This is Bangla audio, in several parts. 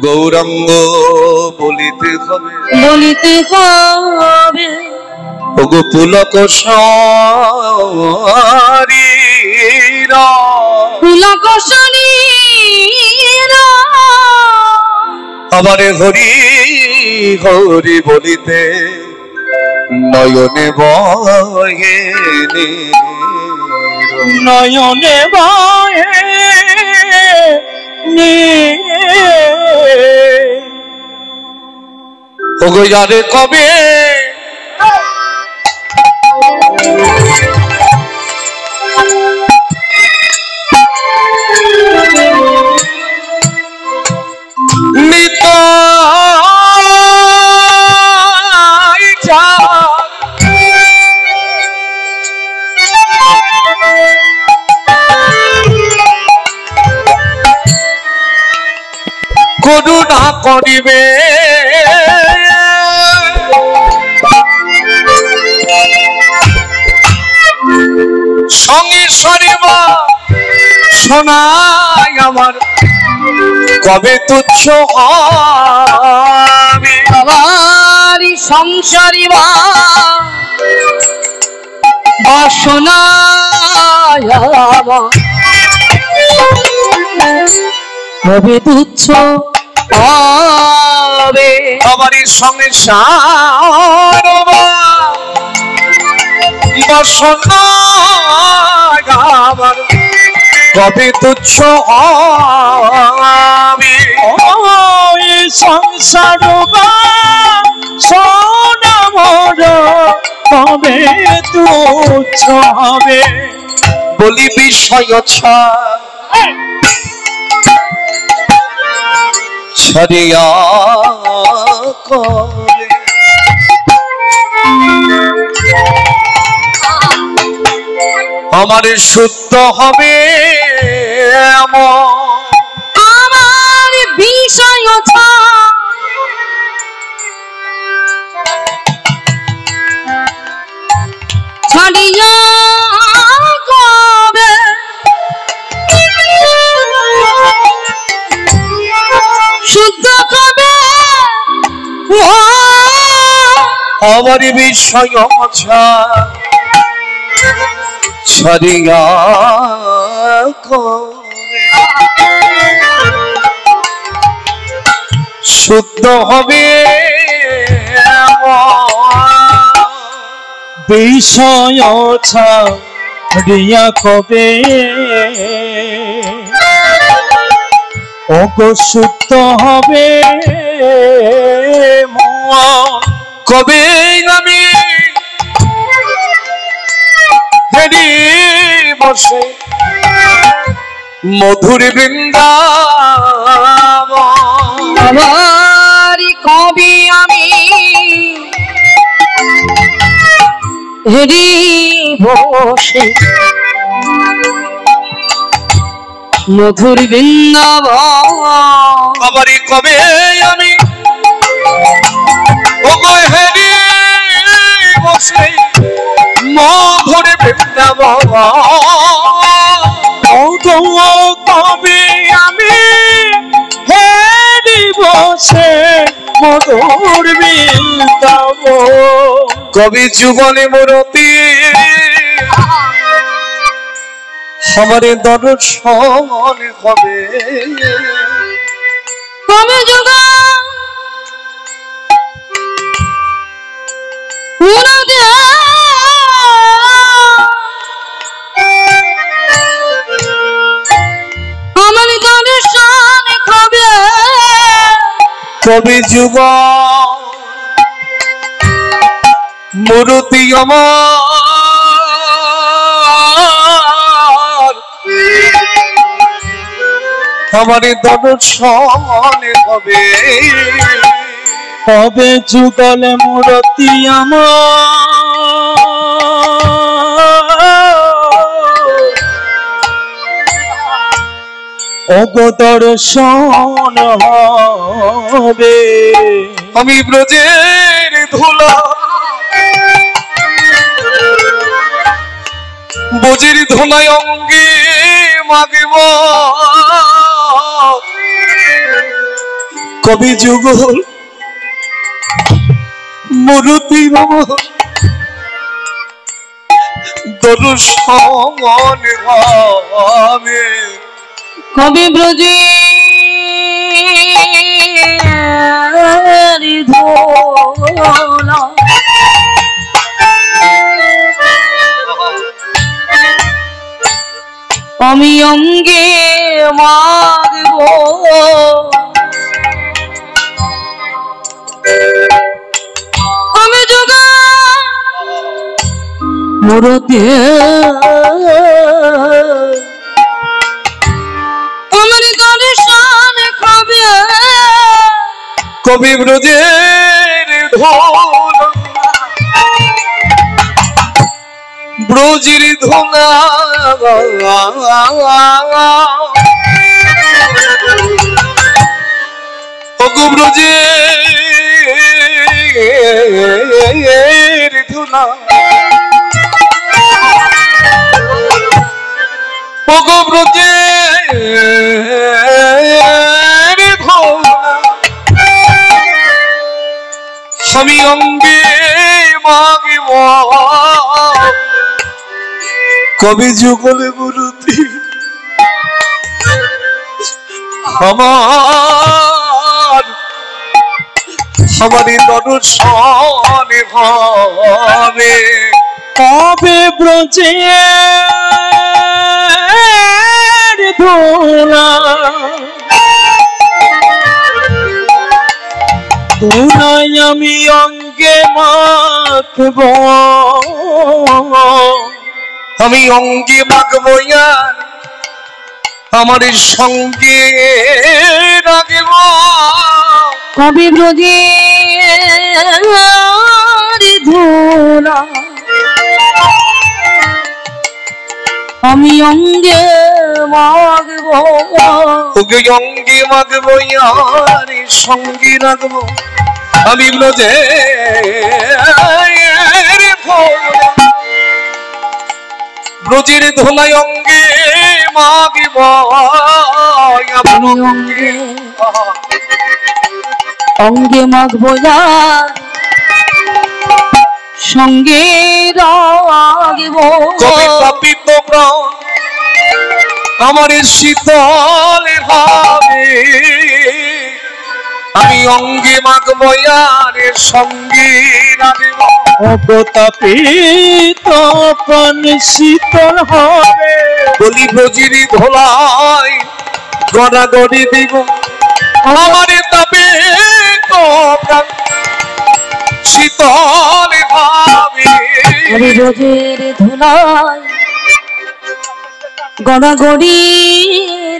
গৌরাঙ্গ বলিতে হবে ওগো পুলক আমারে হরি হরি বলিতে নয়নে বহে নয়নে বহে ওগো যারে কবে করুণা করিবে সঙ্গে সরিবা শোনাই আমার কবে তুচ্ছ হবে আমার সংসারিবা বাসনা কবে তুচ্ছ হবে আমার সংসার বাসনা আমার কবে তুচ্ছ হবে সংসার সোনা মোর কবে তুচ্ছ হবে বলি বিষয় ছাড়িয়া করে আমার শুদ্ধ হবে আমার বিষয় ছাড়িয়া কবে শুদ্ধ কবে আমার বিষয় ছাড়িয়া শুদ্ধ হবে বিষয় ছাড়িয়া কবে ওগো শুদ্ধ হবে কবে আমি হেরি বসে মধুর বৃন্দাবন আমার কবি আমি হেরি বসে মধুর বৃন্দাবন আমার কবে আমি ওগো হেরি বসে মধুর বৃন্দাবন কবে আমি হেরি বসে মধুর বৃন্দাবন কবি যুগলে মূরতি আমারে দর্শন হবে কবে যুগ আমার দর্শন হবে কবি যুগ মূরতি আমার দর্শন হবে কবে যুগলে মূরতি ওগো দর্শন হবে আমি ব্রজের ধুলা বজির ধুলায় অঙ্গে মাগব কবি যুগল মূর্তি দর্শন হবে কবি ব্রজে ধোলা আমি অঙ্গে মাগব আমি যোগা মূরতে আমার দর্শন খাবে কবি ব্রজের ধোলা ব্রজের ধোলা ওগো ব্রজের ধোলা ওগো ব্রজের ধোলা আমি অঙ্গে মাগিব কবি যুগল মূর্তি আমারই দর্শন হবে কবে ব্রজের ধোলা ধোলাই আমি অঙ্গে মাখব আমি অঙ্গে মাখবো আর আমার সঙ্গে রাখব কবি ব্রজের ধোলা আমি অঙ্গে মাগব ওকে অঙ্গে মাখবো আর সঙ্গে রাখবো আমি ব্রজের ধোলাই অঙ্গে মাগিব আমি অঙ্গে মাগব সঙ্গে রাগব কবি পাপিত প্রাণ আমার শীতল হবে আমি অঙ্গে মাগব আর সঙ্গে রাখব অবতাপিত প্রাণ শীতল হবে বলি ব্রজের ধোলাই গড়াগড়ি দিব আমার তাপিত প্রাণ শীতল হবে আমি ব্রজের ধুলাই গড়াগড়ি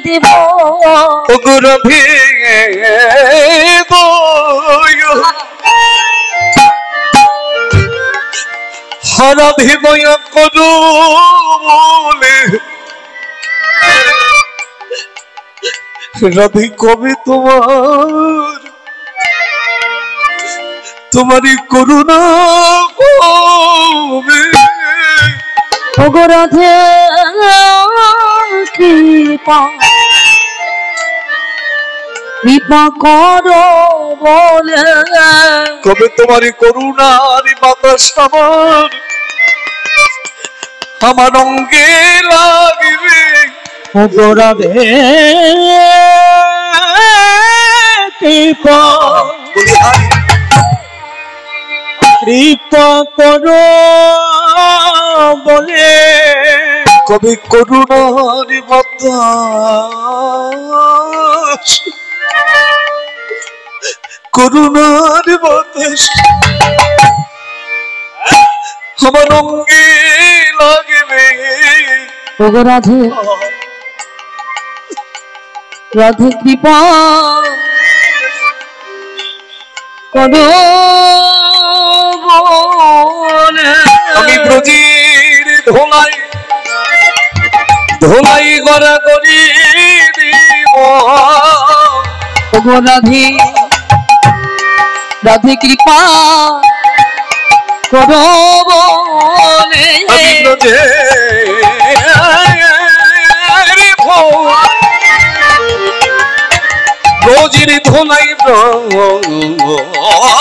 দেব গরভে হরভে বয় করু বলে রাধে কবে তোমারই করুণা কবে ওগো রাধে কৃপা কৃপা করো বলে কবে তোমারই করুণার বাতাস আমার অঙ্গে লাগবে ওগো রাধে কৃপা কৃপা করো বলে কবে করুণার বাতাস করুণার বাতাস আমার অঙ্গে লাগবে ওগো রাধে রাধে কৃপা করো বলে আমি ব্রজের ধোলাই ধোলাই গড়া করি দিব ওগো রাধে রাধে কৃপা করো বলে আমি ব্রজির ধোলাই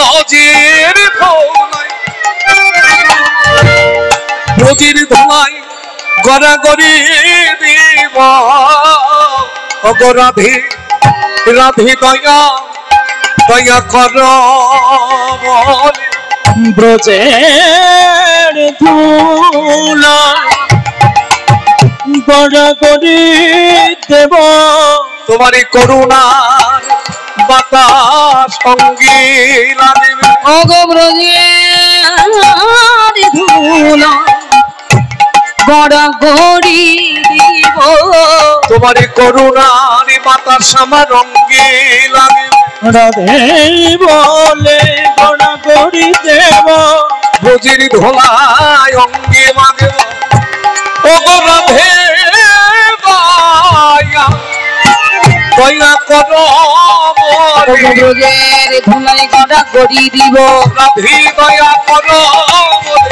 ব্রজির ধোলাই ব্রজির ধোলাই গড়াগড়ি দিব অগরাধি রাধি দয়া দয়া কর বলে ব্রজের ধুলা গড়াগড়ি দেব তোমারই করুণার বাতাস সঙ্গীলা দেবে ওগো ব্রজের ধুলা গড়াগড়ি দিব তোমারই করুণার বাতাস আমার রঙ্গিলা দেবে রাধে বলে গড়াগড়ি দেব ব্রজির ধোলায় অঙ্গে মাদেব ওগো রাধে দয়া দয়া কর বলে ব্রজের ধুলাই গড়াগড়ি দিব রাধে দয়া কর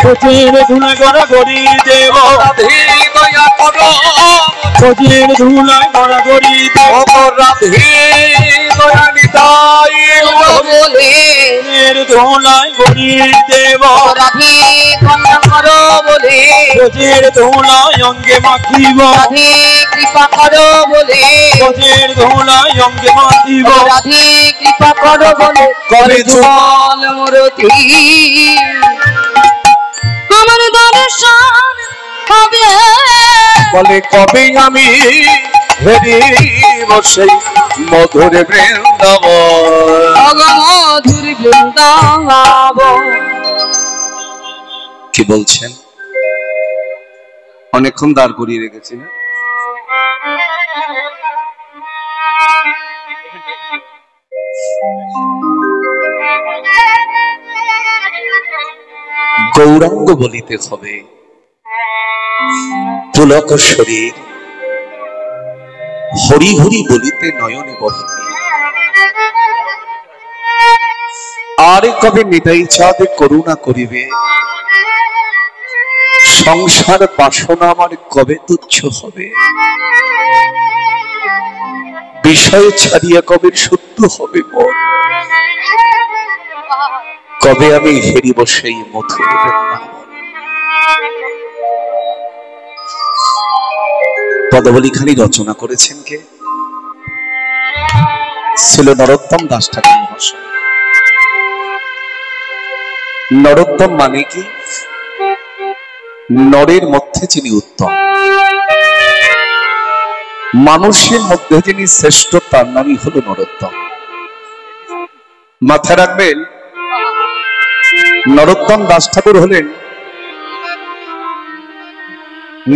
ব্রজের ধুলাই গড়াগড়ি দেব রাধে দয়া কর ব্রজের ধুলাই গড়াগড়ি দেব ওগো রাধে দয়া নিতাই বলে ধুলাই গড়িয়ে দেব রাধে কন্যা করো বলে ব্রজের ধুলাই অঙ্গে মাখিব রাধে কৃপা করো বলে ব্রজের ধুলাই অঙ্গে মাখিব রাধে কৃপা করো বলে করে জল মরতি আমার দর্শন হবে বলে কবে আমি হেরিব সেই মধুর বৃন্দাবন মধুর বৃন্দাবন। কি বলছেন? অনেকক্ষণ দাঁড় করিয়ে রেখেছি না? গৌরাঙ্গ বলিতে হবে পুলক শরীর, হরি হরি বলিতে নয়নে বহিবে। আর কবে নিতাই চাঁদ করুণা করিবে, সংসার বাসনা আমার কবে তুচ্ছ হবে, বিষয় ছাড়িয়া কবে শুদ্ধ হবে মন, কবে আমি হেরিব সেই মধুর বৃন্দাবন। পদাবলীখানি রচনা করেছেন কে? ছিল নরোত্তম দাস ঠাকুর মহাশয়। নরোত্তম মানে কি? নরের মধ্যে যিনি উত্তম, মানুষের মধ্যে যিনি শ্রেষ্ঠ, তার নামই হলো নরোত্তম। মাথায় রাখবেন, নরোত্তম দাস ঠাকুর হলেন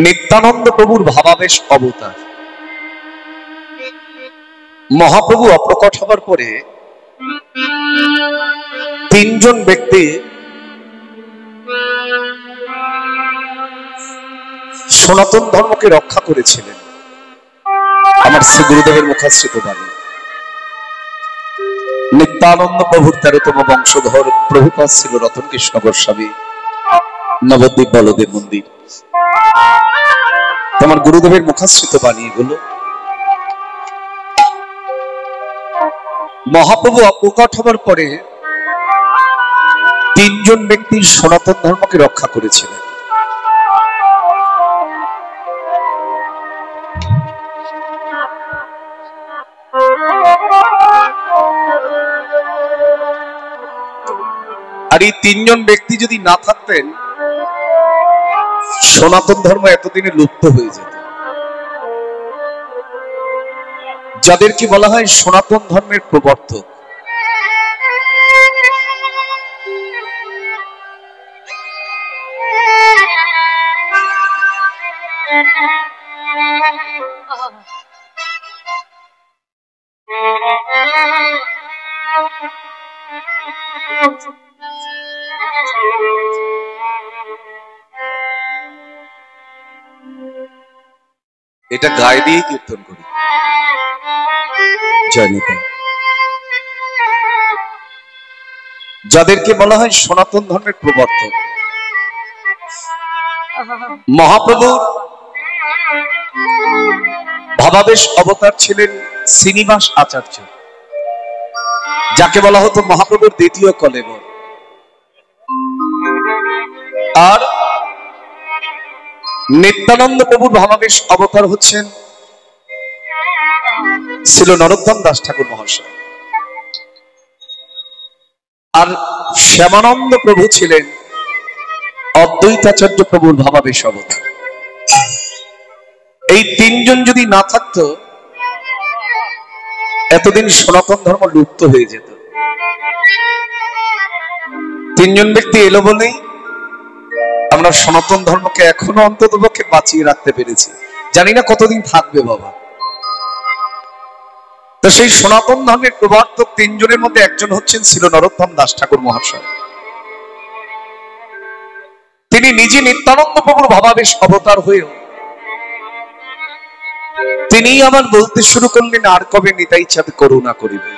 নিত্যানন্দ প্রভুর ভাবাবেশ অবতার। মহাপ্রভু অপ্রকট হবার পরে তিনজন ব্যক্তি সনাতন ধর্মকে রক্ষা করেছিলেন। আমার শ্রী গুরুদেবের মুখাশ্রিত বাণী। নিত্যানন্দ প্রভুর 13তম বংশধর প্রভুপাদ ছিল রতন কৃষ্ণ গোস্বামী, নবদ্বীপ বলদেব মন্দির। তোমার গুরুদেবের মুখাশ্রিত বাণী এগুলো। মহাপ্রভু অপ্রকট হবার পরে তিনজন ব্যক্তি সনাতন ধর্মকে রক্ষা করেছিলেন। আর এই তিনজন ব্যক্তি যদি না থাকতেন, সনাতন ধর্ম এতদিনে লুপ্ত হয়ে যেত। যাদেরকে বলা হয় সনাতন ধর্মের প্রবর্তক। এটা গায়ে দিয়ে কীর্তন করি। যাদেরকে বলা হয় সনাতন ধর্মের প্রবর্তক। মহাপ্রভুর ভাবাবেশ অবতার ছিলেন শ্রীনিবাস আচার্য। যাকে বলা হতো মহাপ্রভুর দ্বিতীয় কলেবর। আর নিত্যানন্দ প্রভুর ভাবাবেশ অবতার হচ্ছেন ছিল নরোত্তম দাস ঠাকুর মহাশয়। আর শ্যামানন্দ প্রভু ছিলেন অদ্বৈতাচার্য প্রভুর ভাবাবেশ অবতার। এই তিনজন যদি না থাকতো এতদিন সনাতন ধর্ম লুপ্ত হয়ে যেত। তিনজন ব্যক্তি এলো বলেই আমরা সনাতন ধর্মকে এখনো অন্ততপক্ষে বাঁচিয়ে রাখতে পেরেছি। জানি না কতদিন থাকবে বাবা। তো সেই সনাতন ধর্মের প্রবর্তক তিনজনের মধ্যে একজন হচ্ছেন ছিল নরোত্তম দাস ঠাকুর মহাশয়। তিনি নিজে নিত্যানন্দ প্রভুর ভাবাবেশ অবতার হয়েও তিনি আবার বলতে শুরু করলেন, আর কবে নিতাই চাঁদ করুণা করিবে।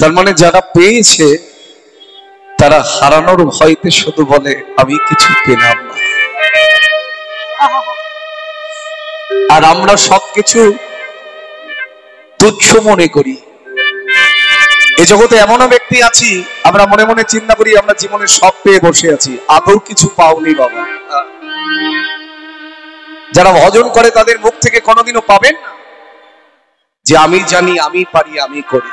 তার মানে যারা পেয়েছে তারা হারানোর ভয়তে শুধু বলে আমি কিছু পেলাম না। আর আমরা সবকিছু তুচ্ছ মনে করি। এই জগতে এমনও ব্যক্তি আছি আমরা মনে মনে চিন্তা করি আমরা জীবনে সব পেয়ে বসে আছি, আদৌ কিছু পাওনি বাবা। যারা ভজন করে তাদের মুখ থেকে কোনোদিনও পাবেন না যে আমি জানি, আমি পারি, আমি করি।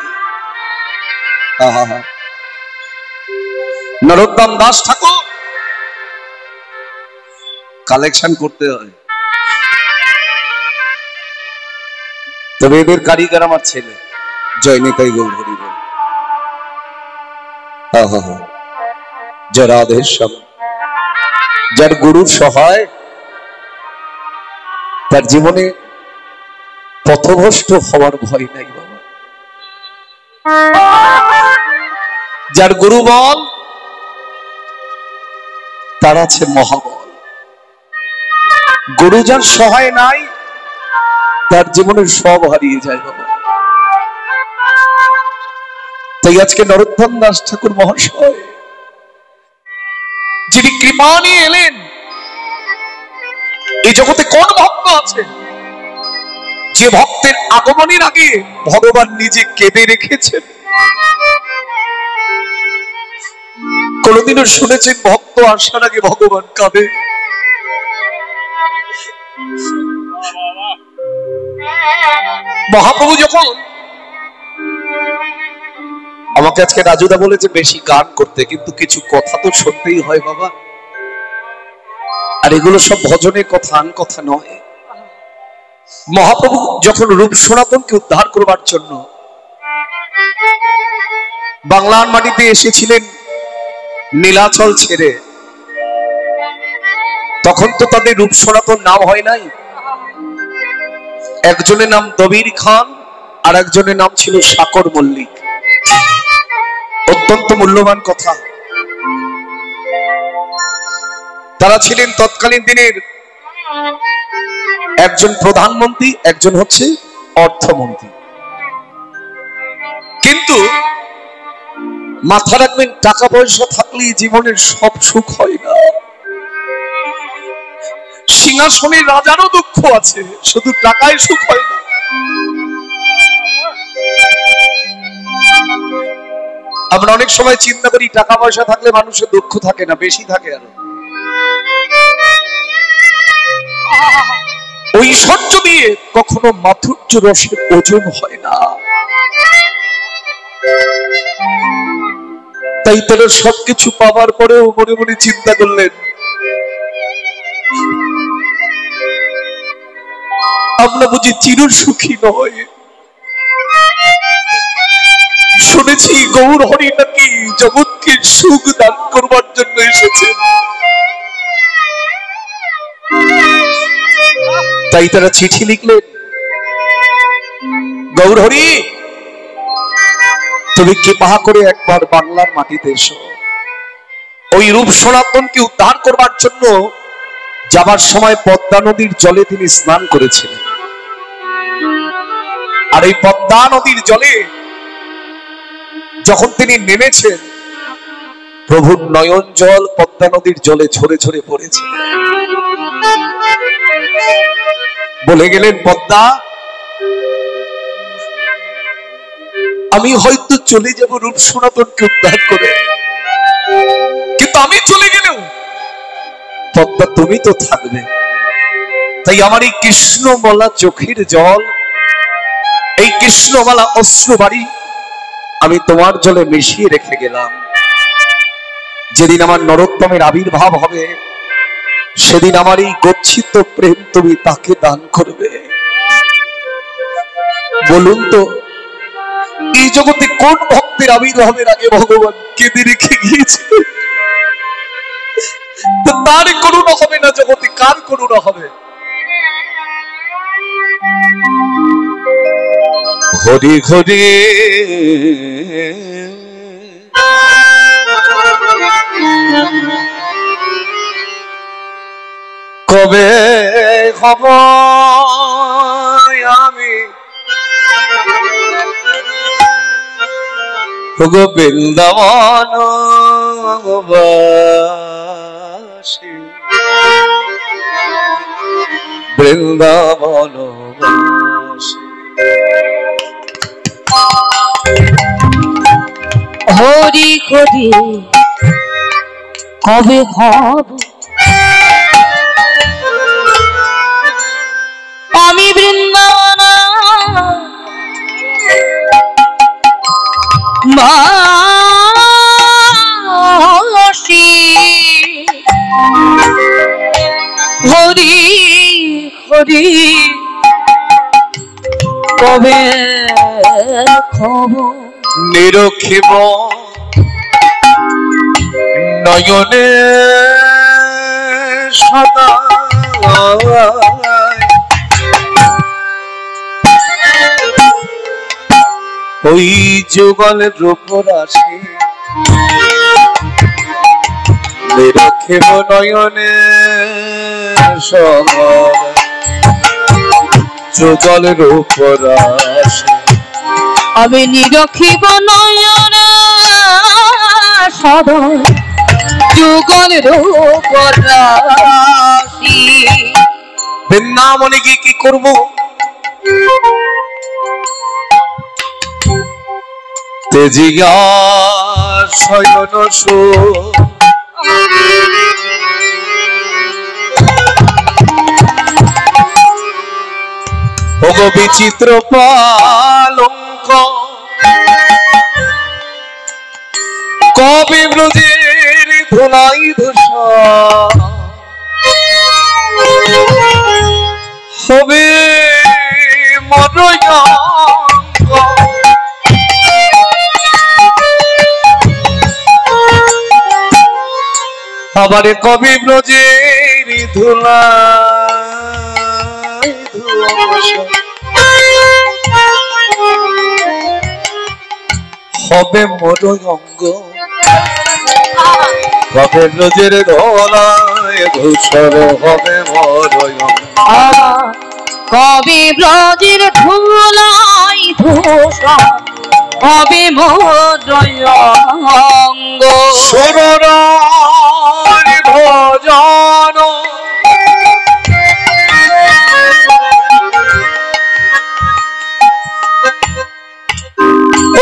নরোত্তম দাস ঠাকুর কালেকশন করতে হয়। তবে এদের কারিগর আমার ছেলে জয়নিতাই গৌর হরি বল। যারা আদেশ যার গুরুর সহায় তার জীবনে পথভ্রষ্ট হওয়ার ভয় নাই বাবা। যার গুরু বল তার আছে মহাবল। গুরু যার সহায় নাই তার জীবনে সব হারিয়ে যায় বাবা। তাই আজকে নরোত্তম দাস ঠাকুর মহাশয় যিনি কৃপা নিয়ে এলেন, এই জগতে কোন ভক্ত আছে যে ভক্তের আগমনের আগে ভগবান নিজে কেঁদে রেখেছেন? কোনদিনও শুনেছেন ভক্ত আসার আগে ভগবান কাঁদে? মহাপ্রভু যখন আমাকে আজকে রাজুদা বলেছে বেশি গান করতে, কিন্তু কিছু কথা তো শুনতেই হয় বাবা। আর এগুলো সব ভজনের কথা, আন কথা নয়। মহাপ্রভু যখন রূপ সনাতনকে উদ্ধার করবার জন্য বাংলার মাটিতে এসেছিলেন নীলাচল ছেড়ে, তখন তো তাদের রূপ সনাতন নাম হয় নাই। একজনের নাম দবির খান আর একজনের নাম ছিল সাকর মল্লিক। অত্যন্ত মূল্যবান কথা। তারা ছিলেন তৎকালীন দিনের একজন প্রধানমন্ত্রী, একজন হচ্ছে অর্থমন্ত্রী। কিন্তু মাথা রাখবেন, টাকা পয়সা থাকলেই জীবনের সব সুখ হয় না। সিংহাসনের রাজারও দুঃখ আছে, শুধু টাকায় সুখ হয় না। আমরা অনেক সময় চিন্তা করি টাকা পয়সা থাকলে মানুষের দুঃখ থাকে না, বেশি থাকে আরো। ঐশ্বর্য দিয়ে কখনো মাধুর্য রসের ওজন হয় না। তাই তারা সবকিছু পাওয়ার পরেও মনে মনে চিন্তা করলেন আমরা বুঝি চির সুখী নয়। শুনেছি গৌর হরি নাকি জগৎকে সুখ দান করবার জন্য এসেছে। তাই তারা চিঠি লিখলেন, গৌর হরি তুমি কৃপা করে একবার বাংলার মাটিতে এসো। ওই রূপ সনাতনকে উদ্ধার করবার জন্য যাবার সময় পদ্মা নদীর জলে তিনি স্নান করেছিলেন। আর এই পদ্মা নদীর জলে যখন তিনি নেমেছেন, প্রভুর নয়ন জল পদ্মা নদীর জলে ঝরে ঝরে পড়েছে। বলে গেলেন, পদ্মা আমি হয়তো চলে যাব রূপ সনাতনকে উদ্ধার করে, কিন্তু আমি চলে গেলেও পদ্মা তুমি তো থাকবে। তাই আমার এই কৃষ্ণমালা চোখের জল, এই কৃষ্ণমালা অশ্রু বাড়ি আমি তোমার জলে মিশিয়ে রেখে গেলাম। যেদিন আমার নরোত্তমের আবির্ভাব হবে, সেদিন আমার এই গচ্ছিত প্রেম তুমি তাকে দান করবে। বলুন তো, এই জগতে কোন ভক্তের আবির্ভাবের আগে ভগবান কেঁদে রেখে গিয়েছে? তো তার করুণা হবে না জগতে, কার করুণা হবে? হরি হরি কবে হব আমি বৃন্দাবন বাসী, বৃন্দাবন বাসী। হরি হরি কবে হব আমি বৃন্দাবন বাসী। হরি হরি কবে খবর নিরখিব নয়নে সদা ওই যুগলের উপর আসে, নিরখিব নয়নে সদা যুগলের উপর আসে। আমি নিরখিব নয়নে সদা যুগলের উপর রাশি। বৃন্দাবনে গিয়ে কি করব? তেজিয়া শয়ন ওগো বিচিত্র পালঙ্ক কবি ব্রজের ধুলাই ধূসা হবে মরয়ঙ্গ। আবার কবি ব্রজের ধুলাই ধূসা হবে মরয়ঙ্গ। কবে ব্রজের ধুলাই ধূসর হবে মরয়ঙ্গ। কবি ব্রজের ধুলাই ধূসর হবে মরয়ঙ্গ। সররার ভজন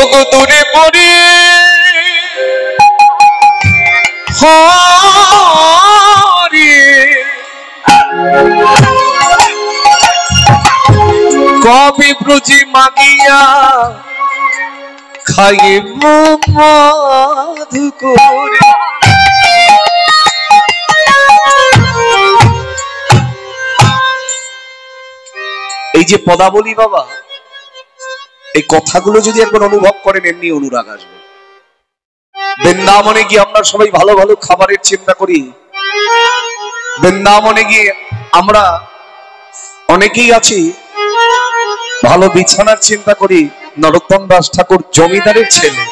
ওগো দূরে পড়ে হরি কবি ব্রজি মাগিয়া খাইব মধু করে। এই যে পদাবলী বাবা, এই কথাগুলো যদি একবার অনুভব করেন, এমনি অনুরাগ আসবে। বৃন্দাবনে গিয়ে আমরা সবাই ভালো ভালো খাবারের চিন্তা করি। বৃন্দাবনে গিয়ে আমরা অনেকেই আছি ভালো বিছানার চিন্তা করি। নরোত্তম দাস ঠাকুর জমিদারের ছেলে,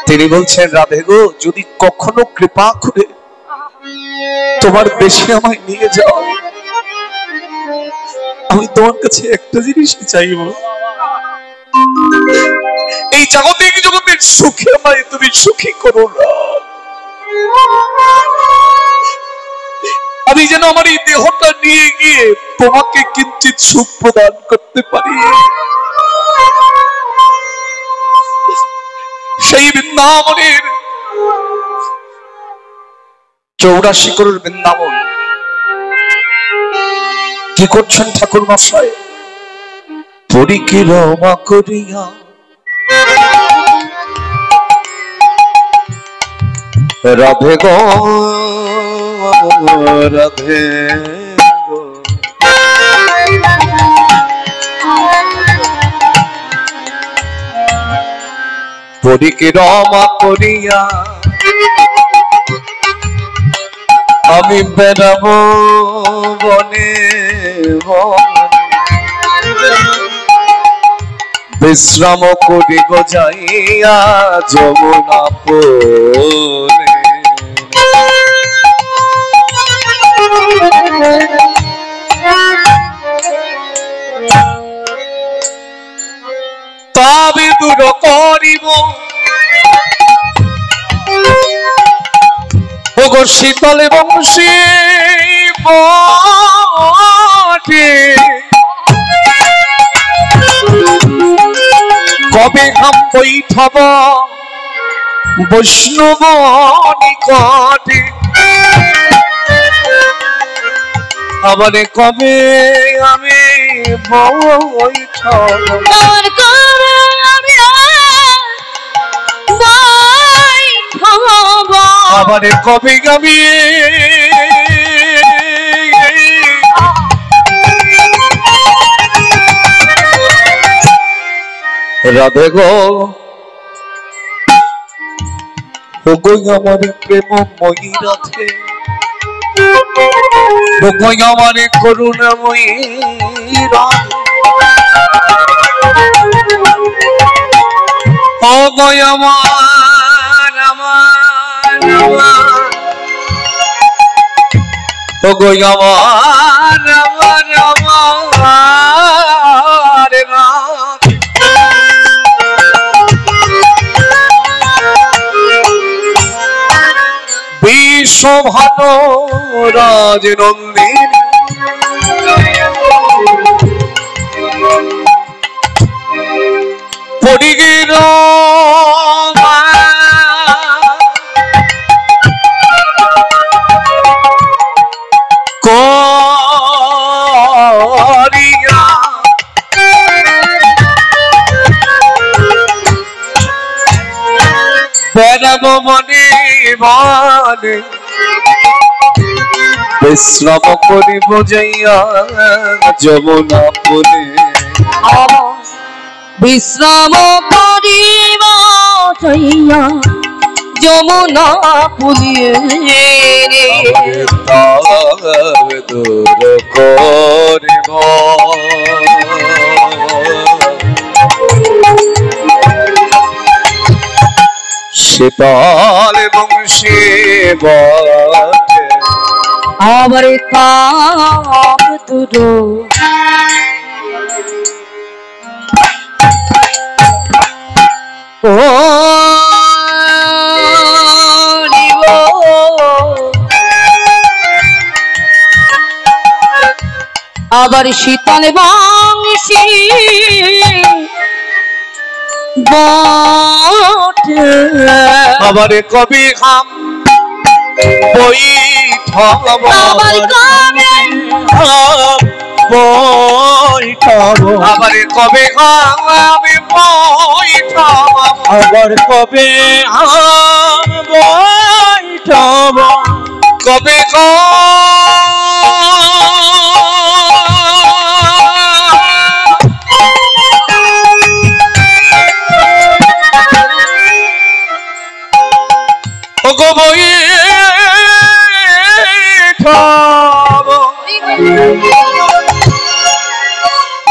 তিনি বলছেন, রাধে গো, যদি কখনো কৃপা করে তোমার দেশে আমায় নিয়ে যাও, আমি তোমার কাছে একটা জিনিসই চাইব, এই জাগতিক জগতের সুখে আমায় তুমি সুখী করো না। আমি যেন আমার এই দেহটা নিয়ে গিয়ে তোমাকে কিঞ্চিত সুখ প্রদান করতে পারি। বৃন্দাবনের 84 করোড় বৃন্দাবন কি করছেন ঠাকুর মশাই? পরিক্রমা করিয়া রাধে গো রাধে গো, পরিক্রমা করিয়া আমি বেড়াবো বনে বনে, বিশ্রাম করি গো যাইয়া যমুনা পরে। তবে দূর করিব ওগো শীতল বংশী বটে, কবে ঘাম বৈঠব বৈষ্ণব নিকটে, আবার কবে আমি বৈঠব, আবার কবে আমি রাধে গো ওগো আমার প্রেমময়ী রাধে, ওগো আমার করুণাময়ী রাধে, ওগো আমার আমার আমার, ওগো আমার আমার আমার রাধে। বিশ্বভানু রাজনন্দিনী পরিক্রমা করিয়া বেড়াবো বনে বনে, বিশ্রাম করিব যাইয়া যমুনা পরে। বিশ্রাম করিব যাইয়া যমুনা পুলিয়ে, দূর করিব শীতল বংশী বটে, আবার কাপ দুটো আবার শীতল বংশী বটে, আবার কবি হাম বৈঠব, আবার কবে বৈঠব, আবার কবে আমি বৈঠব, আবার কবে বৈঠব, কবে গো বৈঠব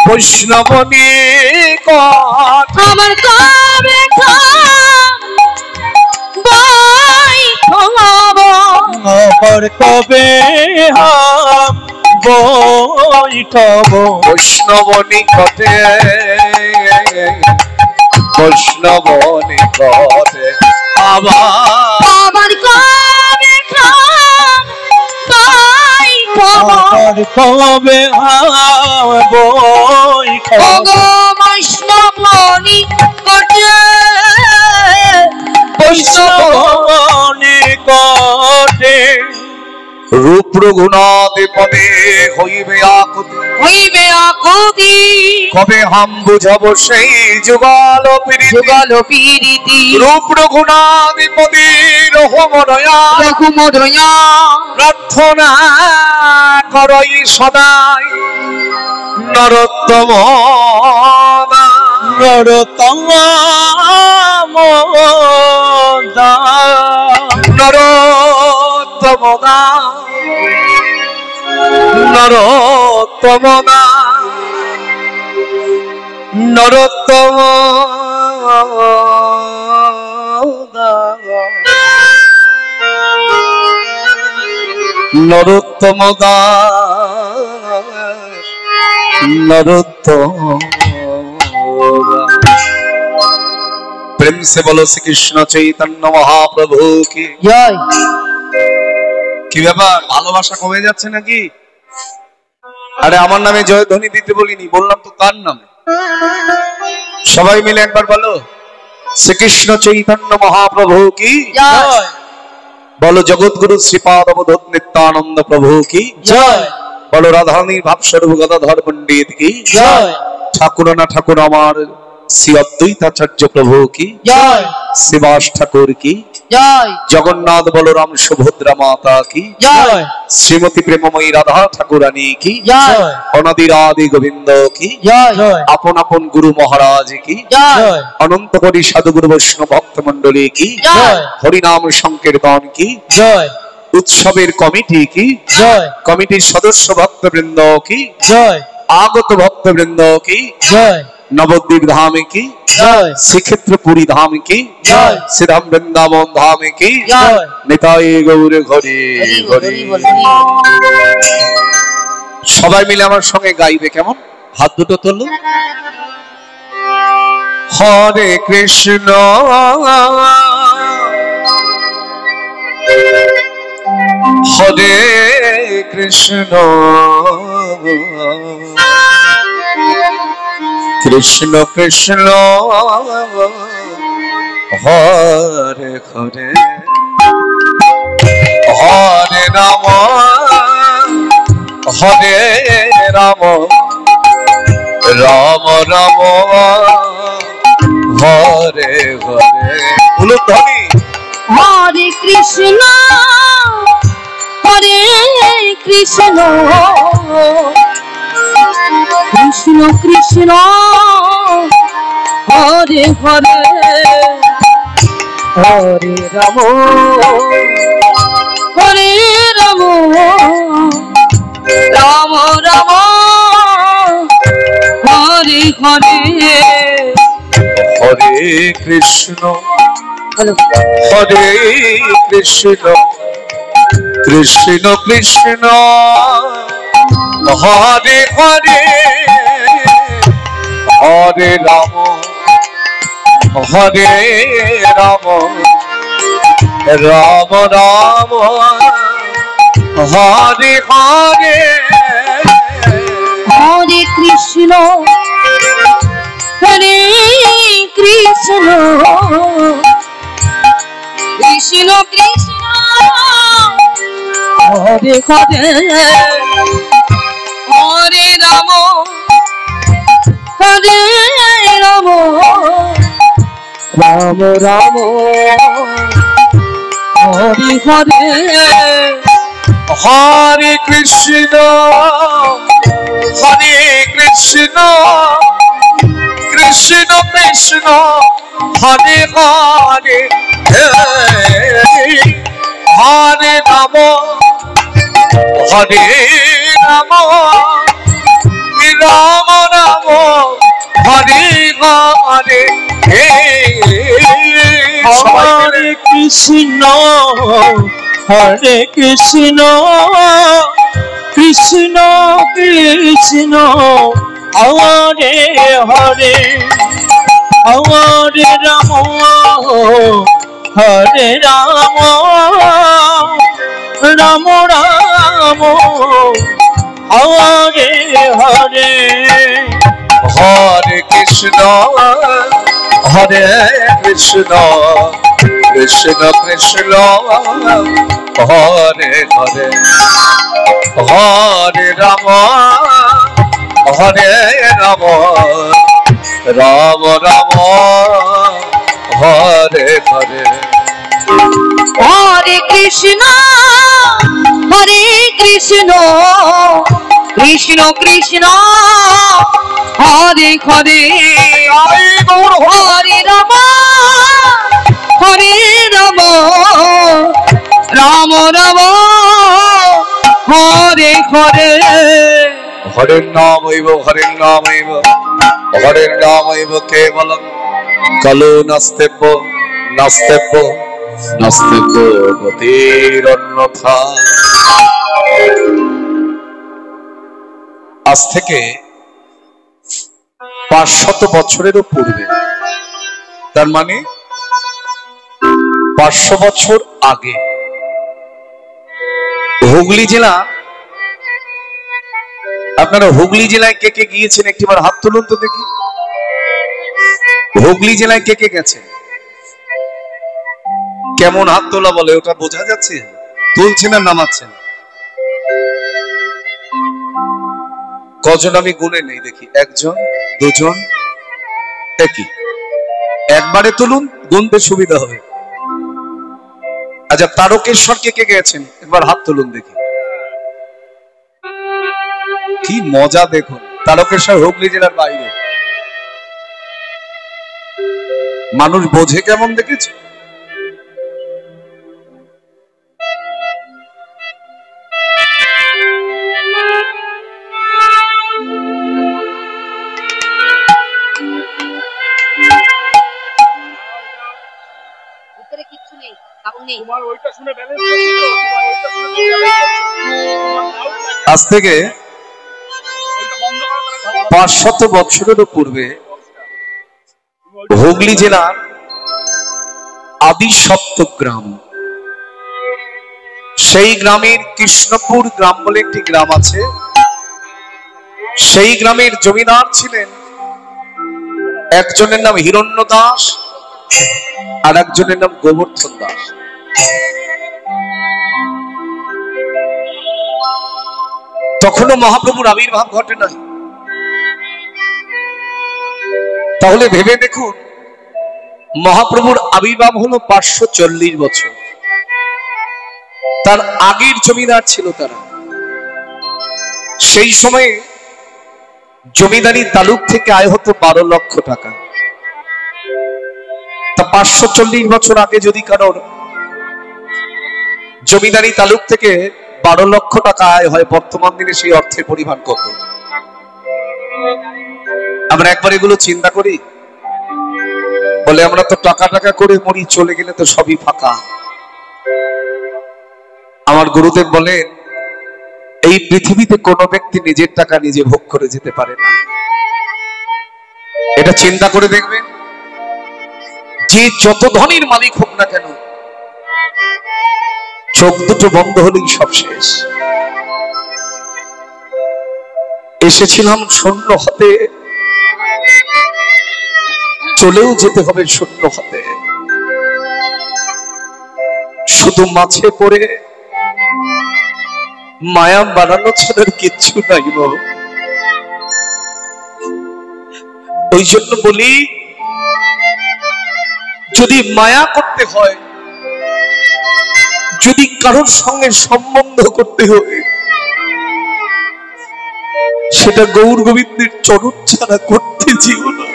বৈষ্ণব নিকট, আমার কবে বৈঠব, আবার কবে বৈঠব, বৈষ্ণব নিকটে বৈষ্ণব নিকটে, আবার কবে আবার কবে বৈঠব, বৈষ্ণব নিকটে বৈষ্ণব নিকটে রূপ রঘুনাথ পদে হইবে আকুতি হইবে আকুতি কবে হাম বুঝাবো সেই যুগল প্রীতি যুগল পীরিতি রূপ রঘুনাথ পদে রহমদয়া রঘুমদয়া প্রার্থনা করই সদাই নরোত্তম নরতম নরোত্তম নরোত্তম নরোত্তম নরোত্তম দাস नरोत्तम प्रेम से बोलो श्री कृष्ण चैतन्य महाप्रभु की জয় কি ব্যাপার ভালোবাসা কমে যাচ্ছে নাকি? আরে আমার নামে জয় ধ্বনি দিতে বলিনি, বললাম তো কার নামে। সবাই মিলে একবার বলো শ্রীকৃষ্ণ চৈতন্য মহাপ্রভু কি জয় বলো জগৎগুরু শ্রীপাদ অবধূত নিত্যানন্দ প্রভু কি জয় বলো রাধারানী ভাবস্বরূপ গদাধর পণ্ডিত কি জয় ঠাকুরানা ঠাকুর আমার শ্রী অদ্বৈতাচার্য প্রভু কি জয় শিবাস ঠাকুর কি জয় জগন্নাথ বলরাম সুভদ্রা মাতা কি জয় শ্রীমতী প্রেমময়ী রাধা ঠাকুরানী কি জয় অনাদির আদি গোবিন্দ কি জয় জয় আপন আপন গুরু মহারাজ কি জয় জয় অনন্ত কোটি সাধুগুরু বৈষ্ণব ভক্ত মন্ডলী কি জয় হরিনাম সংকীর্তন কি জয় উৎসবের কমিটি কি জয় কমিটির সদস্য ভক্তবৃন্দ কি জয় আগত ভক্তবৃন্দ কি জয় নবদ্বীপ ধাম কি জয় শ্রীক্ষেত্র পুরী ধাম কি জয় শ্রীধাম বৃন্দাবন ধাম কি জয় নিতাই গৌর ঘরে ঘরে সবাই মিলে আমার সঙ্গে গাইবে, কেমন? হাত দুটো তোলো। হরে কৃষ্ণ হরে কৃষ্ণ কৃষ্ণ কৃষ্ণ হরে হরে হরে রাম হরে রাম রাম রাম হরে হরে উলুধ্বনি হরে কৃষ্ণ কৃষ্ণ কৃষ্ণ হরে হরে হরে রাম রাম রাম হরে হরে হরে কৃষ্ণ হ্যালো হরে কৃষ্ণ কৃষ্ণ কৃষ্ণ হরে হরে হরে রাম হরে রাম রাম রাম হরে হরে হরে কৃষ্ণ কৃষ্ণ কৃষ্ণ কৃষ্ণ হরে হরে হরে রাম রাম রাম হরে হরে হরে কৃষ্ণ কৃষ্ণ কৃষ্ণ হরে হরে হরে রাম হরে রাম রাম রাম হরে হরে হরে কৃষ্ণ হরে কৃষ্ণ কৃষ্ণ কৃষ্ণ হরে হরে হরে রাম হরে রাম রাম রাম হরে হরে হরে কৃষ্ণ কৃষ্ণ কৃষ্ণ হরে হরে হরে রাম হরে রাম রাম রাম হরে হরে হরে কৃষ্ণ কৃষ্ণ কৃষ্ণ হরে হরে হরে রাম রাম রাম হরে হরে হরের নামৈব কেবলম কালো নাস্তেব্য নাস্তেব্য নাস্তেব্য গতিরন্যথা। আজ থেকে 500 বছরেরও পূর্বে, তার মানে 500 বছর আগে হুগলি জেলা, আপনারা হুগলি জেলায় কে কে গিয়েছেন একটিবার হাত তুলুন তো দেখি। হুগলি জেলায় কে কে গেছেন? কেমন হাত তোলা বলে ওটা বোঝা যাচ্ছে? তুলছেন আর নামাচ্ছেন? কজন আমি গুনে নেই দেখি, একজন দুজন, একই, একবারে তুলুন, গুনতে সুবিধা হবে। আচ্ছা, তারকেশ্বর কে কে গেছেন একবার হাত তুলুন দেখি। কি মজা দেখুন, তারকেশ্বর হুগলি জেলার বাইরে। মানুষ বোঝে কেমন দেখেছে? আজ থেকে 500 বছরেরও পূর্বে হুগলি জেলার আদি সপ্তগ্রাম, সেই গ্রামের কৃষ্ণপুর গ্রাম বলে একটি গ্রাম আছে। সেই গ্রামের জমিদার ছিলেন একজনের নাম হিরণ্য দাস আর একজনের নাম গোবর্ধন দাস। তখনও মহাপ্রভুর আবির্ভাব ঘটে নাই। তাহলে ভেবে দেখুন, মহাপ্রভুর আবির্ভাব হলো 540 বছর। তার আগের জমিদার ছিল তারা। সেই সময়ে জমিদারি তালুক থেকে আয় হতো 12 লক্ষ টাকা। তা 540 বছর আগে যদি কারোর জমিদারি তালুক থেকে 12 লক্ষ টাকা আয় হয়, বর্তমান দিনে সেই অর্থের পরিমাণ কত? আমরা একবার এগুলো চিন্তা করি। বলে আমরা তো টাকা টাকা করে মরি, চলে গেলে তো সবই ফাঁকা। আমার গুরুদেব বলেন, এই পৃথিবীতে কোনো ব্যক্তি নিজের টাকা নিজে ভোগ করে যেতে পারে না। এটা চিন্তা করে দেখবেন, যে যত ধনীর মালিক হোক না কেন, চোখ দুটো বন্ধ হলেই সব শেষ। এসেছিলাম শূন্য হাতে, চলেও যেতে হবে শূন্য হাতে। শুধু মাছে পড়ে মায়া বানানো ছাড়ার কিচ্ছু নাই। ওই জন্য বলি, যদি মায়া করতে হয়, যদি কারোর সঙ্গে সম্বন্ধ করতে হয়, সেটা গৌর গোবিন্দের চরণ ছাড়া করতে যেও না।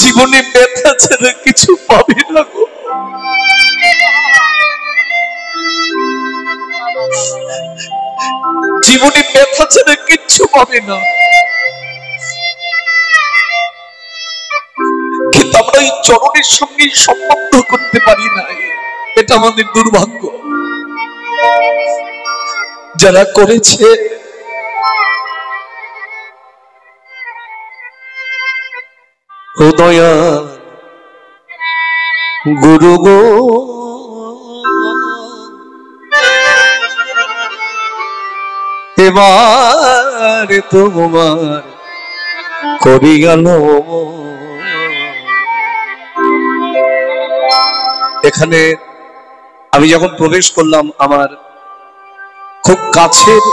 জীবনে ব্যথা ছাড়া কিছু পাবে না গো। জীবনে ব্যথা ছাড়া কিচ্ছু পাবে না। কিন্তু আমরা এই চরণের সঙ্গে সম্বন্ধ করতে পারি না, এটা আমাদের দুর্ভাগ্য। যারা করেছে দয়া গুরু গো, এবার তোমার করি গেল এখানে আমি যখন প্রবেশ করলাম, আমার খুব কাছের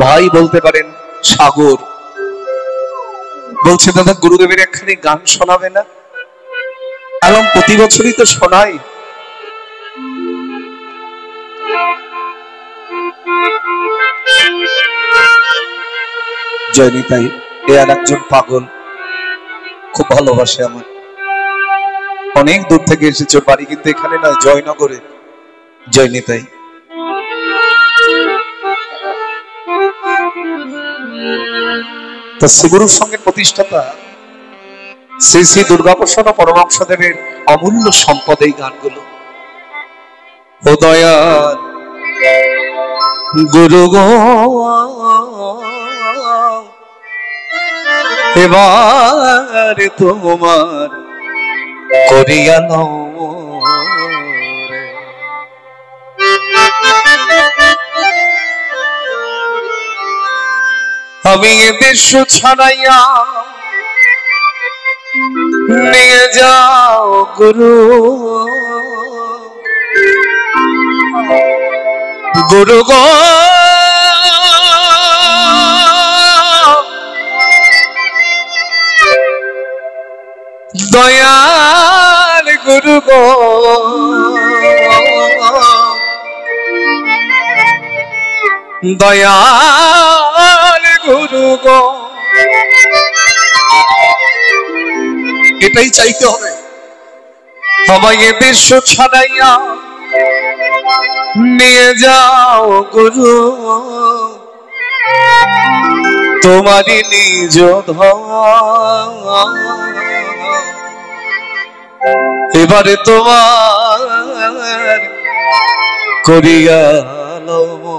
ভাই বলতে পারেন সাগর বলছে, দাদা গুরুদেবের একখানি গান শোনাবে না? আলম প্রতি বছরই তো শোনাই। জয়নিতাই এ আর একজন পাগল, খুব ভালোবাসে আমার, অনেক দূর থেকে এসেছে, বাড়ি কিন্তু এখানে নয়, জয়নগরে। জয়নিতাই তা শ্রীগুরুর সঙ্গে প্রতিষ্ঠাতা শ্রী শ্রী দুর্গাপ্রসাদ পরমহংসদেবের অমূল্য সম্পদ এই গানগুলো। ও দয়াল গুরু গো, এবার তোমার করিয়া নাও রে। আমি এ দেশ ছাড়াইয়া নিয়ে যাও গুরু, গুরু গো দয়াল গুরু গো, দয়াল গুরু গো। এটাই চাইতে হবে, আমায় দেশ ছাড়াইয়া নিয়ে যাও গুরু, তোমারই নিজ ধন, এবারে তোমার করিয়া লও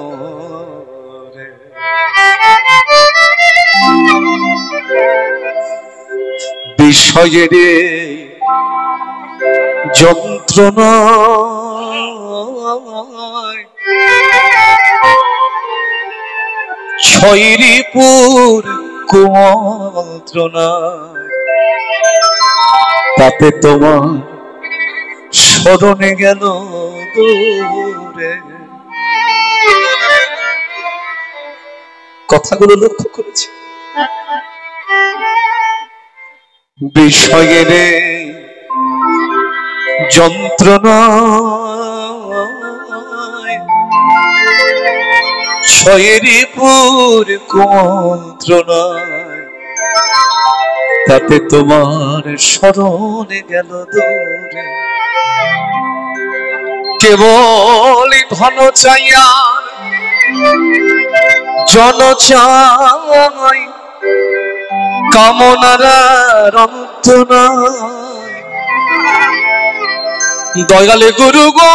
রে। বিষয়ের যন্ত্রণা ছয়রিপুর কুমন্ত্রণা, তাতে তোমার স্মরণে গেল দূরে। কথাগুলো লক্ষ্য করেছি। বিষয়ের যন্ত্রণা ছয়রিপুর কুমন্ত্রণায়, তাতে তোমার স্মরণে গেল দূরে। কেবল ধন চাইয়া জন চাই, কামনারা অন্ত নাই। দয়ালে গুরু গো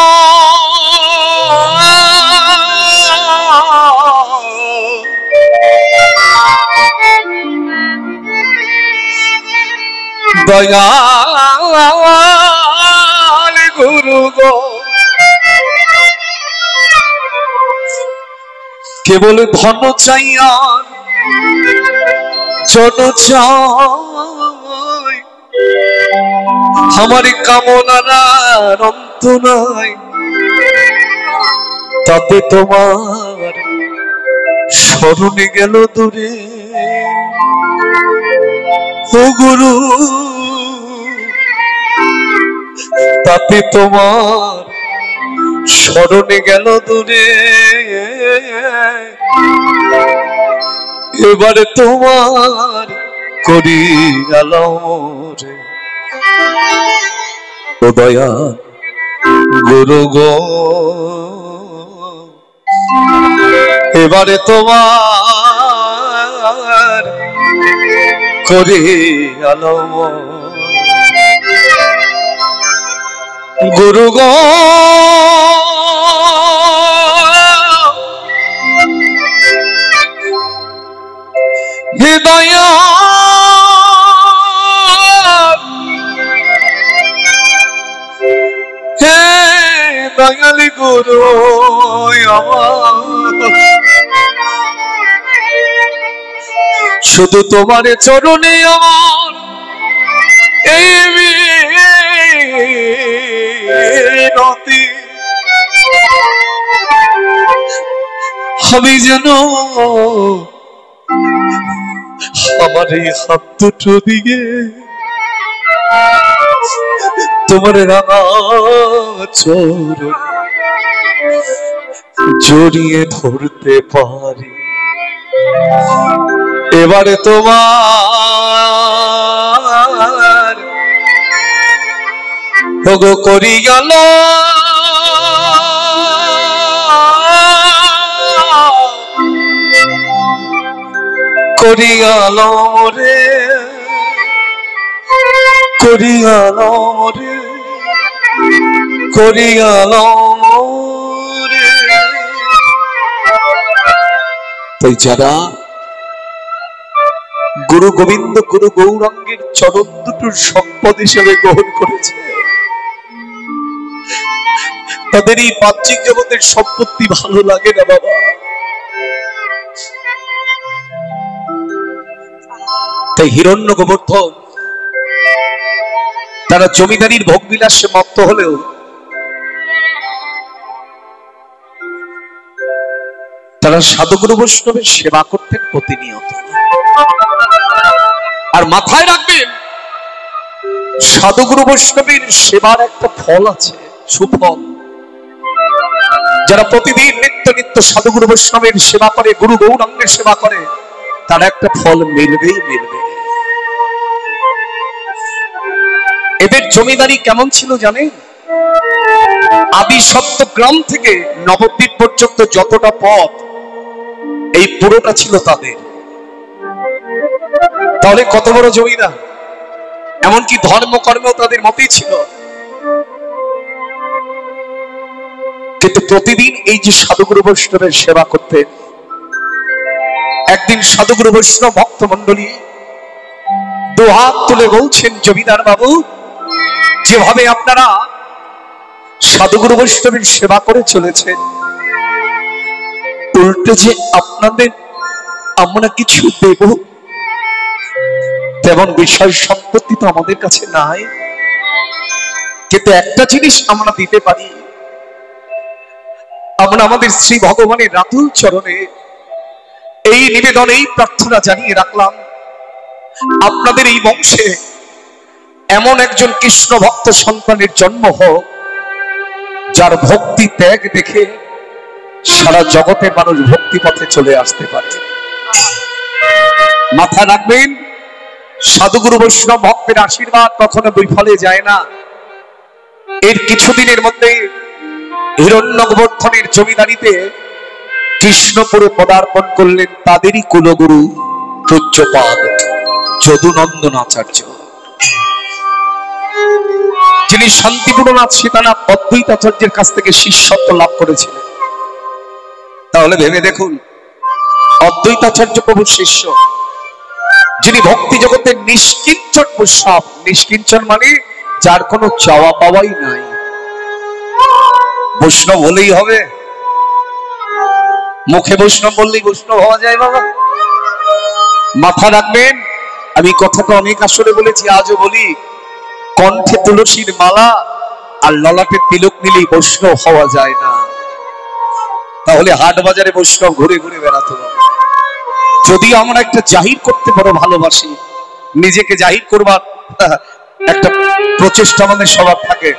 দয়াল গুরু গো, কেবল ধন চাইয়া জন চাই, আমার কামনারা অন্ত নাই। তাতে তোমার স্মরণে গেল দূরে। ও গুরু, তাতে তোমার স্মরণে গেল দূরে। এবারে তোমার করি গেল রে। ও দয়া গুরু গো, এবারে তোমার করি গেল গুরু গো। হৃদয় হে দয়ালি গুরু, শুধু তোমার চরণে আমার এই মিনতি আমি যেন আমার এই হাত দুটো দিয়ে তোমার রাঙা চরণ জড়িয়ে ধরতে পারি। এবারে তোমার ওগো করি গেল করিয়াল রে করিয়াল রে করিয়াল রে। তাই যারা গুরু গোবিন্দ গুরু গৌরাঙ্গের চরণ দুটোর সম্পদ হিসেবে গ্রহণ করেছে, তাদের এই বাহ্যিক জগতের সম্পত্তি ভালো লাগে না বাবা। তাই হিরণ্য গোবর্ধন তারা জমিদারির ভোগ বিলাসে মত্ত হলেও তারা সাধুগুরু বৈষ্ণবের সেবা করতেন প্রতিনিয়ত। আর মাথায় রাখবেন, সাধুগুরু বৈষ্ণবের সেবার একটা ফল আছে, সুফল। যারা প্রতিদিন নিত্য নিত্য সাধুগুরু বৈষ্ণবের সেবা করে, গুরু গৌরাঙ্গের সেবা করে, তার একটা ফল মিলবেই মিলবে। এদের জমিদারি কেমন ছিল জানেন? আদি সত্যগ্রাম থেকে নবদ্বীপ পর্যন্ত যতটা পথ, এই পুরোটা ছিল তাদের। তাহলে কত বড় জমিদার! এমনকি ধর্মকর্মেও তাদের মতেই ছিল। কিন্তু প্রতিদিন এই যে সাধুগুরু বৈষ্ণবের সেবা করতেন, একদিন সাধুগুরু বৈষ্ণব ভক্ত মন্ডলী দুহাত তুলে বলছেন, জমিদার বাবু, যেভাবে আপনারা সাধুগুরু বৈষ্ণবের সেবা করে চলেছেন, উল্টে যে আপনাদের আমরা কিছু দেব, তেমন বিষয় সম্পত্তি তো আমাদের কাছে নাই। কিন্তু একটা জিনিস আমরা দিতে পারি, আমরা আমাদের শ্রী ভগবানের রাতুল চরণে এই নিবেদন, এই প্রার্থনা জানিয়ে রাখলাম, আপনাদের এই বংশে এমন একজন কৃষ্ণ ভক্ত সন্তানের জন্ম হোক, যার ভক্তি ত্যাগ দেখে সারা জগতের মানুষ ভক্তি পথে চলে আসতে পারে। মাথা রাখবেন, সাধুগুরু বৈষ্ণব ভক্তের আশীর্বাদ কখনো বিফলে যায় না। এর কিছুদিনের মধ্যে হিরণ্য গোবর্ধনের জমিদারিতে কৃষ্ণপুরে পদার্পণ করলেন তাদেরই কুলগুরু পূজ্যপাদ যদুনন্দন আচার্য, যিনি শান্তিপূর্ণনাথ সীতানাথ অদ্বৈত আচার্যের কাছ থেকে শিষ্যত্ব লাভ করেছিলেন। তাহলে ভেবে দেখুন, অদ্বৈত আচার্য প্রভুর শিষ্য, যিনি ভক্তি জগতের নিষ্কিঞ্চন বৈষ্ণব। নিষ্কিঞ্চন মানে যার কোনো চাওয়া পাওয়াই নাই। বৈষ্ণব হলেই হবে? মুখে বৈষ্ণব বললেই বৈষ্ণব হওয়া যায় বাবা? মাথা রাখবেন, আমি কথাটা অনেক আসরে বলেছি, আজও বলি, কণ্ঠে তুলসীর মালা আর ললাটে তিলক নিলেই বৈষ্ণব হওয়া যায় না। তাহলে হাট বাজারে বৈষ্ণব ঘুরে ঘুরে বেড়াতে হবে। যদি আমরা একটা জাহির করতে বড় ভালোবাসি, নিজেকে জাহির করবার একটা প্রচেষ্টা আমাদের সবার থাকে,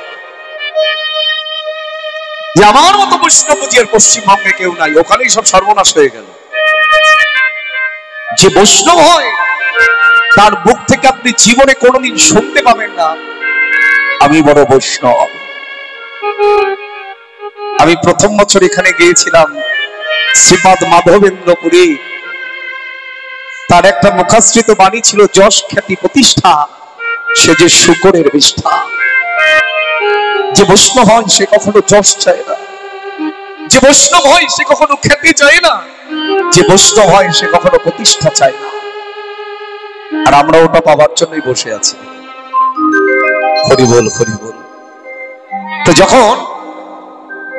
যে আমার মতো বৈষ্ণব বুঝি আর পশ্চিমবঙ্গে কেউ নাই, ওখানেই সব সর্বনাশ হয়ে গেল। যে বৈষ্ণব হয় তার মুখ থেকে আপনি জীবনে কোনোদিন শুনতে পাবেন না আমি বড় বৈষ্ণব। আমি প্রথম বছর এখানে গিয়েছিলাম শ্রীপাদ মাধবেন্দ্রপুরী। তার একটা মুখাশ্রিত বাণী ছিল, যশ খ্যাতি প্রতিষ্ঠা সে যে শুকরের বিষ্ঠা। যে বৈষ্ণব হয় সে কখনো যশ চায় না, যে বৈষ্ণব হয় সে কখনো খ্যাতি চায় না, যে বৈষ্ণব হয় সে কখনো প্রতিষ্ঠা চায় না। আর আমরা ওটা পাওয়ার জন্যই বসে আছি। হরি বল, হরি বল। তো যখন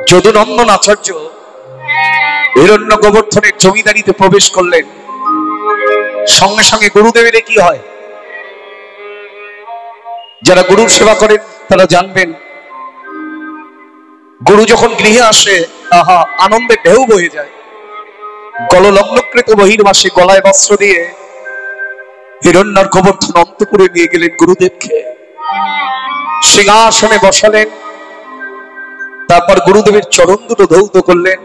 যদুনন্দন আচার্য হিরণ্য গোবর্ধনের জমিদারিতে প্রবেশ করলেন, সঙ্গে সঙ্গে গুরুদেবের কি হয়? যারা গুরুর সেবা করেন তারা জানবেন, গুরু যখন গৃহে আসে, আহা, আনন্দে ঢেউ বয়ে যায়। গললগ্নকৃত বহির্বাসে গলায় বস্ত্র দিয়ে হিরণ্যর গোবর্ধন অন্তপুরে নিয়ে গেলেন গুরুদেবকে, সিংহাসনে বসালেন। তারপর গুরুদেবের চরণ দুটো ধৌত করলেন।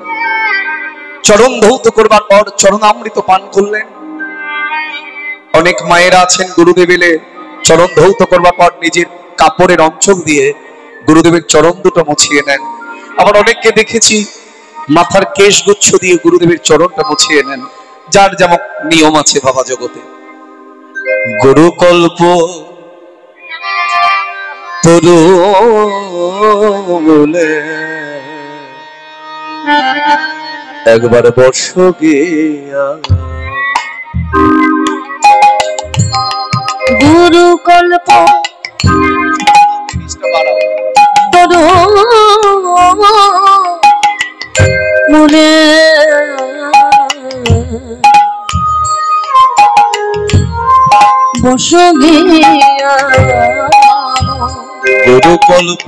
চরণ ধৌত করবার পর চরণামৃত পান করলেন। অনেক মায়েরা আছেন, গুরুদেব এলে চরণ ধৌত করবার পর নিজের কাপড়ের অঞ্চল দিয়ে গুরুদেবের চরণ দুটো মুছিয়ে নেন। আবার অনেককে দেখেছি মাথার কেশ গুচ্ছ দিয়ে গুরুদেবের চরণটা মুছিয়ে নেন। যার যেমন নিয়ম আছে বাবা জগতে। গুরুকল্প তরু বলে একবার বর্ষ গিয়া, গুরুকল্প তরু মনে বর্ষ গিয়া, গুরুকল্প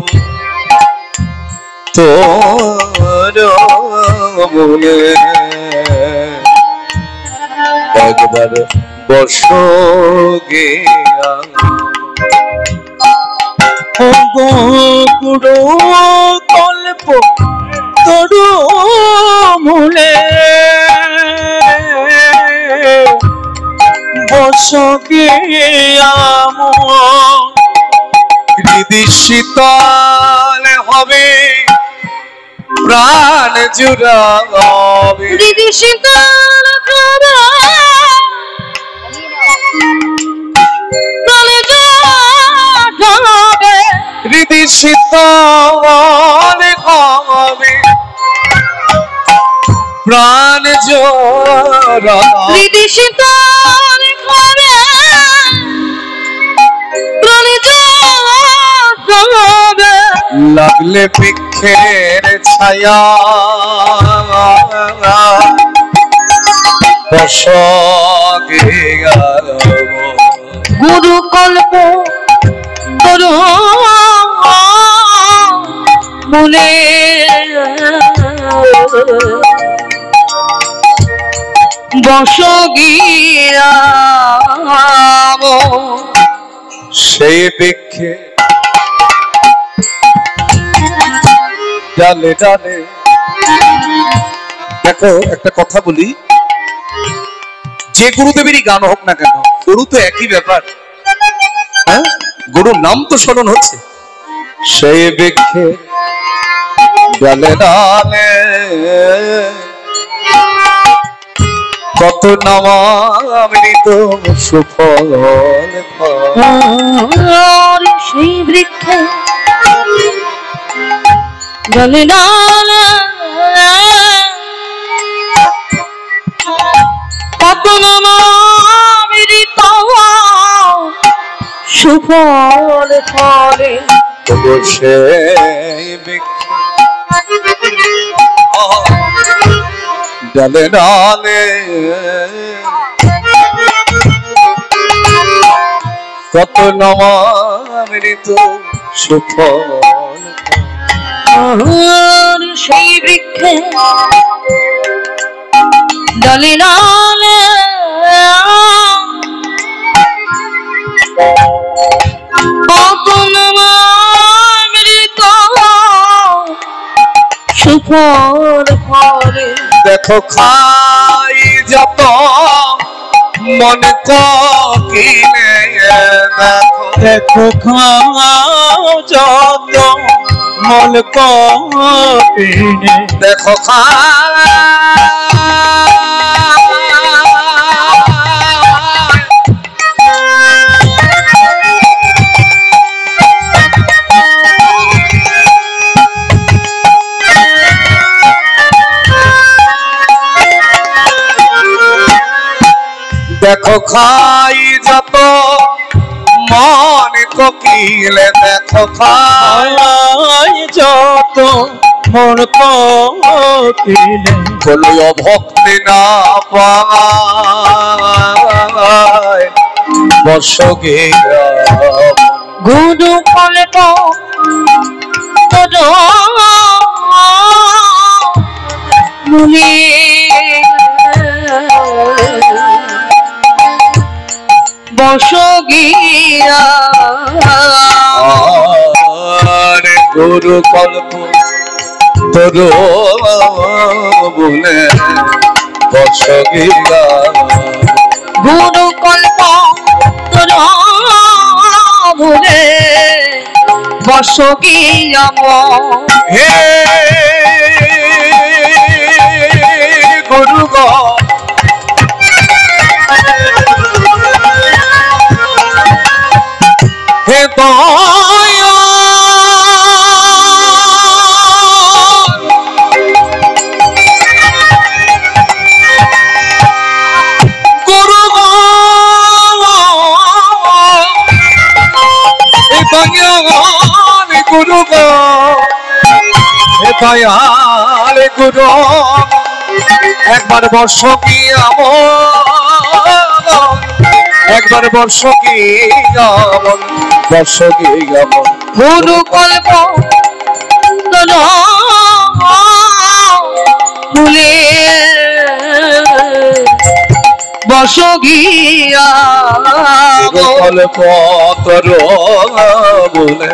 তোর মনে একবার বর্ষ গিয়া। গুরু কল্প তরু মূলে বর্ষ গিয়া, হৃদি শীতল হবে প্রাণ জুড়াবে, হৃদি শীতল হবে প্রাণে জড়াবে, হৃদি শীতল হবে প্রাণ জোড়া, হৃদি শীতল হবে প্রাণে জড়াবে, লাগলে বৃক্ষের ছায়া বসগে গুরুকল্প তরু মনে বর্ষ গিয়া, সেই বৃক্ষে ডালে ডালে। দেখো একটা কথা বলি, যে গুরুদেবেরই গান হোক না কেন, গুরু তো একই ব্যাপার। হ্যাঁ, গুরুর নাম তো স্মরণ হচ্ছে। সেই বৃক্ষে ডালে ডালে কত নামামৃত সুফল ফল, সেই বৃক্ষে ডালে ডালে কত নামামৃত সুফল ফলে, সেই বৃক্ষে ডালে ডালে কত নামামৃত সুফল, সেই বৃক্ষে ডালে ডালে কত নামামৃত সুফল ফলে। দেখো খাই যত মন কিনে, দেখো খাও যত মল কপিনে, দেখো খাই দেখো খাই যত মন কোকিলে, দেখো খাই যত মন কপিনে, বলো ভক্তি না পায় বর্ষগে গুরুকল্প তরু মুলে বসগিয়া গুরু কল্প তোর বলে বসগিয়া গুরু কল্প তোর মুলে বসগিয়া হে গুরু গো হে দয়া গুরু গো হে দয়াল গুরু গো হে দয়াল গুরু একবার বর্ষ কি আমন একবার বর্ষ কি আমন বর্ষ কি আমন গুরু কল্প তোর মুলে বসগিয়া কল্প তোর বলে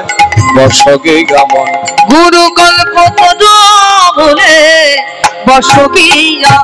বর্ষ কি আমন গুরু কল্প তোর মুলে বসগিয়া